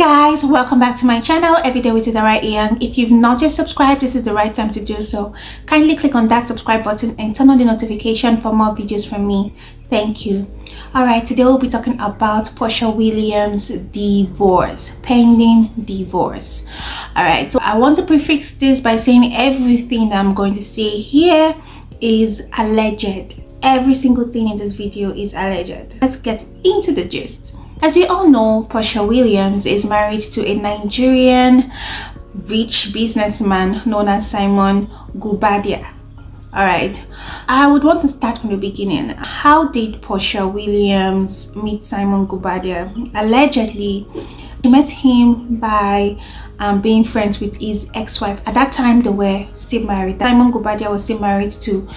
Guys, welcome back to my channel, Everyday with Idara Young. If you've not yet subscribed, this is the right time to do so. Kindly click on that subscribe button and turn on the notification for more videos from me. Thank you. Alright, today we'll be talking about Porsha Williams' divorce, pending divorce. Alright, so I want to prefix this by saying everything that I'm going to say here is alleged. Every single thing in this video is alleged. Let's get into the gist. As we all know, Porsha Williams is married to a Nigerian rich businessman known as Simon Guobadia. Alright, I would want to start from the beginning. How did Porsha Williams meet Simon Guobadia? Allegedly, she met him by being friends with his ex-wife. At that time, they were still married. Simon Guobadia was still married to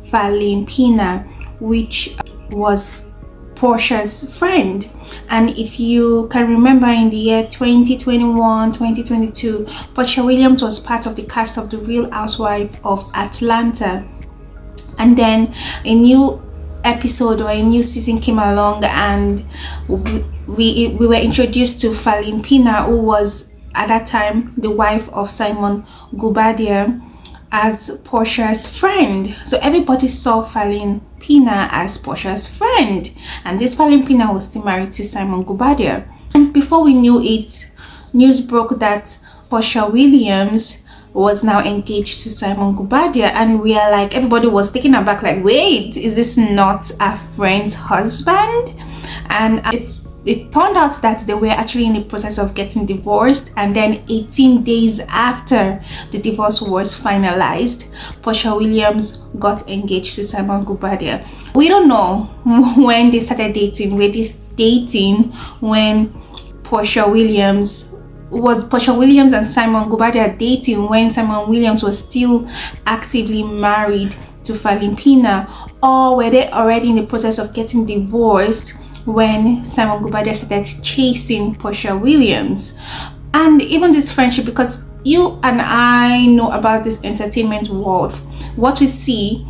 Valentina, which was Porsha's friend. And if you can remember, in the year 2021-2022, Porsha Williams was part of the cast of The Real Housewife of Atlanta, and then a new episode or a new season came along, and we were introduced to Valentina, who was at that time the wife of Simon Guobadia, as Porsha's friend. So everybody saw Valentina as Porsha's friend, and this Valentina was still married to Simon Guobadia. And before we knew it, news broke that Porsha Williams was now engaged to Simon Guobadia, and we are like, everybody was taken aback, like, wait, is this not a friend's husband? And it turned out that they were actually in the process of getting divorced, and then 18 days after the divorce was finalized, Porsha Williams got engaged to Simon Guobadia. We don't know when they started dating. When Porsha Williams and Simon Guobadia dating when Simon Williams was still actively married to Valentina, or were they already in the process of getting divorced when Simon Guobadia started chasing Porsha Williams? And even this friendship, because you and I know about this entertainment world, what we see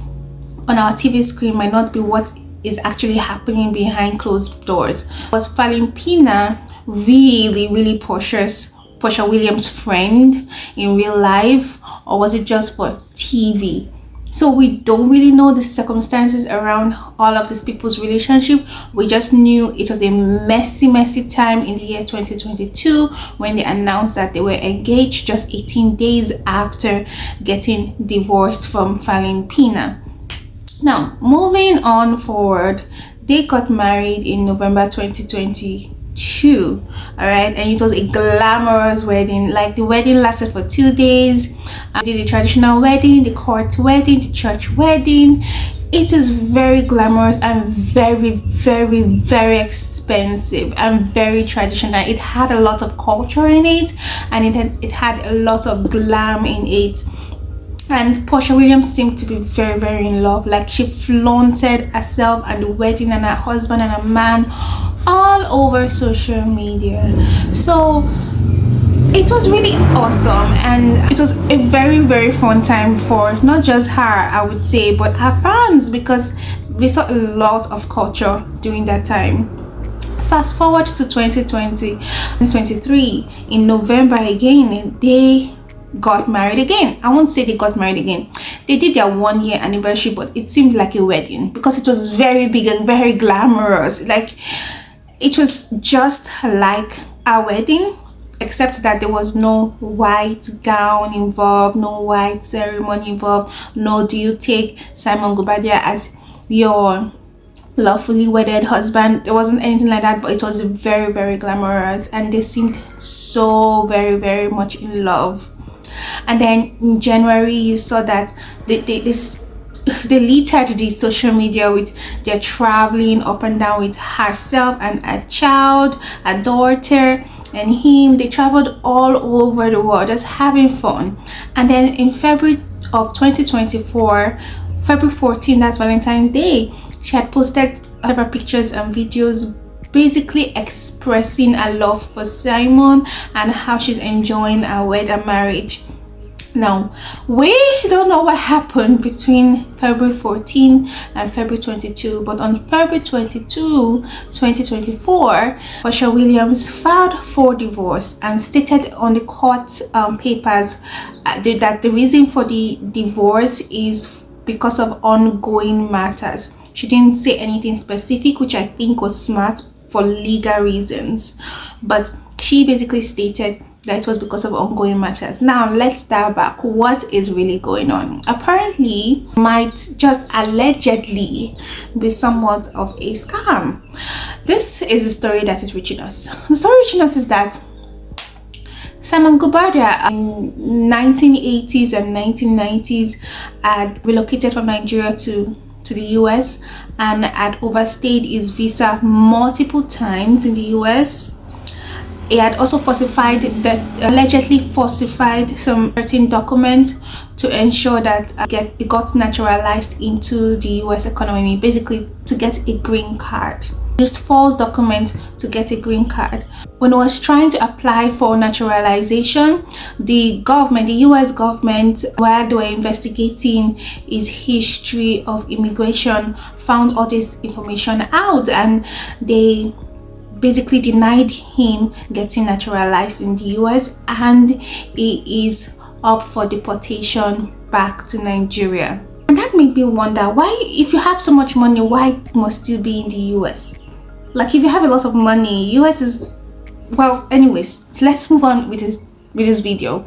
on our TV screen might not be what is actually happening behind closed doors. Was Valentina really Porsha Williams' friend in real life, or was it just for TV? So we don't really know the circumstances around all of these people's relationship. We just knew it was a messy time in the year 2022 when they announced that they were engaged just 18 days after getting divorced from Valentina. Now, moving on forward, they got married in November 2022. All right, and it was a glamorous wedding. Like, the wedding lasted for 2 days. They did the traditional wedding, the court wedding, the church wedding. It is very glamorous and very expensive and very traditional. It had a lot of culture in it, and it had a lot of glam in it. And Porsha Williams seemed to be very in love. Like, she flaunted herself and the wedding and her husband and her man all over social media. So it was really awesome, and it was a very fun time for not just her, I would say, but her fans, because we saw a lot of culture during that time. Fast forward to 2023, in November again, they got married again. I won't say they got married again. They did their 1 year anniversary, but it seemed like a wedding because it was very big and very glamorous. Like, it was just like a wedding, except that there was no white gown involved, no white ceremony involved, no do you take Simon Guobadia as your lawfully wedded husband. There wasn't anything like that, but it was very glamorous, and they seemed so very much in love. And then in January, you saw that they littered the social media with their traveling up and down with herself and a child, a daughter, and him. They traveled all over the world just having fun. And then in February of 2024, February 14, that's Valentine's Day, she had posted several pictures and videos basically expressing a love for Simon and how she's enjoying her wedding marriage. Now, we don't know what happened between February 14 and February 22, but on February 22, 2024, Porsha Williams filed for divorce and stated on the court papers that the reason for the divorce is because of ongoing matters. She didn't say anything specific, which I think was smart for legal reasons, but she basically stated that it was because of ongoing matters. Now let's dial back. What is really going on? Apparently, might just allegedly be somewhat of a scam. This is the story that is reaching us. The story reaching us is that Simon Guobadia in 1980s and 1990s had relocated from Nigeria to the US and had overstayed his visa multiple times in the US. He had also allegedly falsified some certain documents to ensure that it got naturalized into the US economy, basically to get a green card. He used false documents to get a green card. When he was trying to apply for naturalization, the US government, while they were investigating his history of immigration, found all this information out, and they basically denied him getting naturalized in the US, and he is up for deportation back to Nigeria. And that made me wonder, why, if you have so much money, why must you be in the US? Like, if you have a lot of money, US is, well, anyways, let's move on with this video.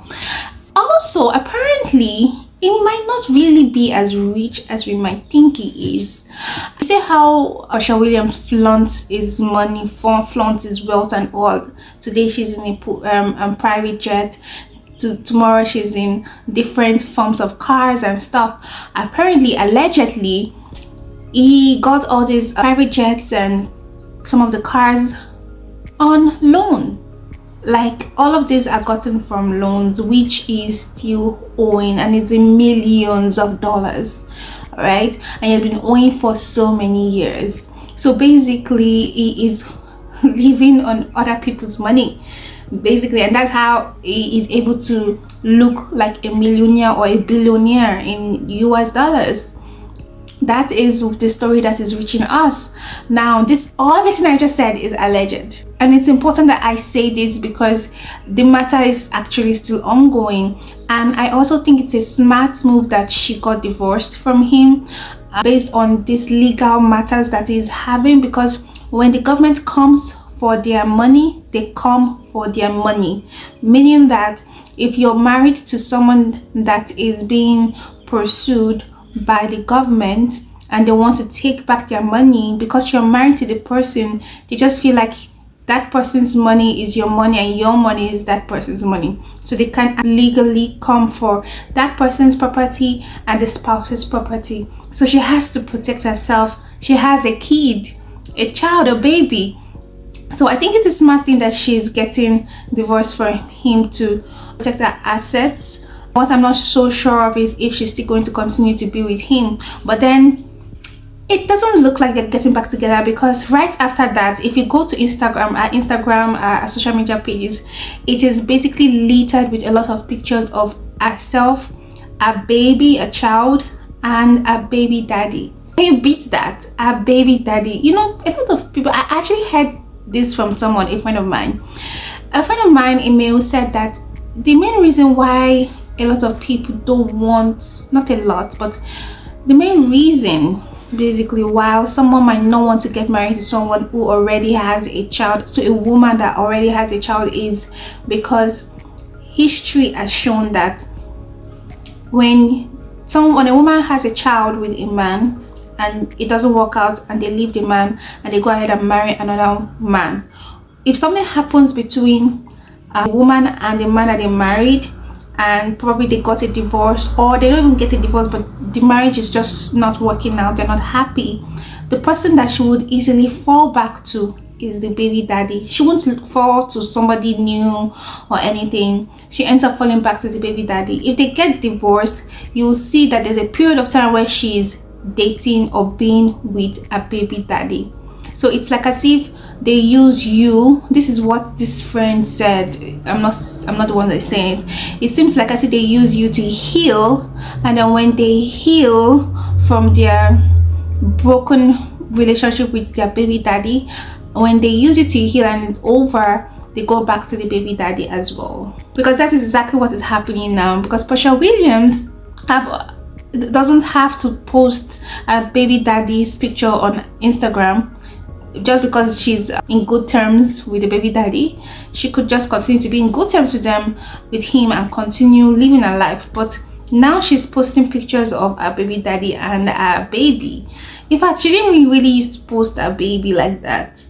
Also, apparently, it might not really be as rich as we might think he is. You see how Porsha Williams flaunts his money, flaunts his wealth and all. Today she's in a private jet. Tomorrow she's in different forms of cars and stuff. Apparently, allegedly, he got all these private jets and some of the cars on loan. Like, all of these are gotten from loans, which is still owing, and it's in millions of dollars, right? And he has been owing for so many years. So basically, he is living on other people's money, basically, and that's how he is able to look like a millionaire or a billionaire in US dollars. That is the story that is reaching us. Now, everything I just said is alleged. And it's important that I say this because the matter is actually still ongoing. And I also think it's a smart move that she got divorced from him based on these legal matters that he's having, because when the government comes for their money, they come for their money. Meaning that if you're married to someone that is being pursued by the government and they want to take back their money because you're married to the person, they just feel like that person's money is your money and your money is that person's money. So they can legally come for that person's property and the spouse's property. So she has to protect herself. She has a kid, a child, a baby. So I think it's a smart thing that she's getting divorced for him to protect her assets. What I'm not so sure of is if she's still going to continue to be with him. But then it doesn't look like they're getting back together, because right after that, if you go to our social media pages, it is basically littered with a lot of pictures of herself, a baby, a child, and a baby daddy. Can you beat that? A baby daddy. You know, a lot of people, I actually heard this from someone, a friend of mine. A friend of mine, Emil, said that the main reason why a lot of people don't want, not a lot, but the main reason basically why someone might not want to get married to someone who already has a child, to a woman that already has a child, is because history has shown that when a woman has a child with a man and it doesn't work out and they leave the man and they go ahead and marry another man, if something happens between a woman and the man that they married, and probably they got a divorce, or they don't even get a divorce, but the marriage is just not working out, they're not happy, the person that she would easily fall back to is the baby daddy. She won't fall to somebody new or anything. She ends up falling back to the baby daddy. If they get divorced, you'll see that there's a period of time where she's dating or being with a baby daddy. So it's like as if they use you. This is what this friend said. I'm not the one that's saying it. It seems like I said they use you to heal, and then when they heal from their broken relationship with their baby daddy, when they use you to heal and it's over, they go back to the baby daddy as well. Because that is exactly what is happening now. Because Porsha Williams doesn't have to post a baby daddy's picture on Instagram just because she's in good terms with the baby daddy. She could just continue to be in good terms with him and continue living her life. But now she's posting pictures of her baby daddy and her baby. In fact, she didn't really used to post her baby like that,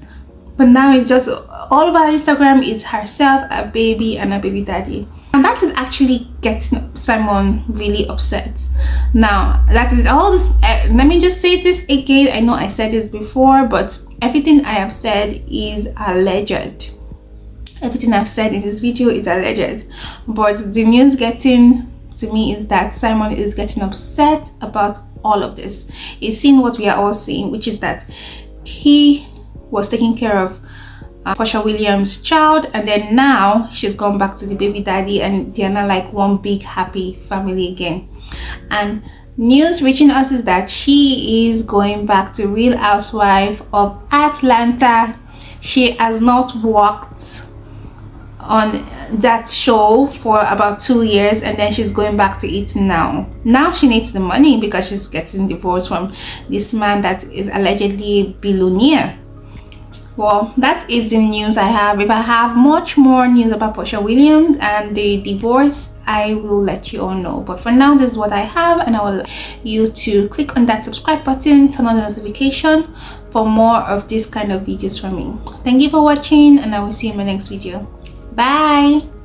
but now it's just all over Instagram is herself, her baby, and her baby daddy. And that is actually getting Simon really upset. Now, that is all this. Let me just say this again. I know I said this before, but everything I have said is alleged. Everything I've said in this video is alleged. But the news getting to me is that Simon is getting upset about all of this. He's seeing what we are all seeing, which is that he was taking care of Porsha Williams' child, and then now she's gone back to the baby daddy, and they're now like one big happy family again. And news reaching us is that she is going back to Real Housewife of Atlanta. She has not worked on that show for about 2 years, and then she's going back to it now. Now she needs the money because she's getting divorced from this man that is allegedly a billionaire. Well, that is the news I have. If I have much more news about Porsha Williams and the divorce, I will let you all know. But for now, this is what I have, and I will like you to click on that subscribe button, turn on the notification for more of this kind of videos from me. Thank you for watching, and I will see you in my next video. Bye.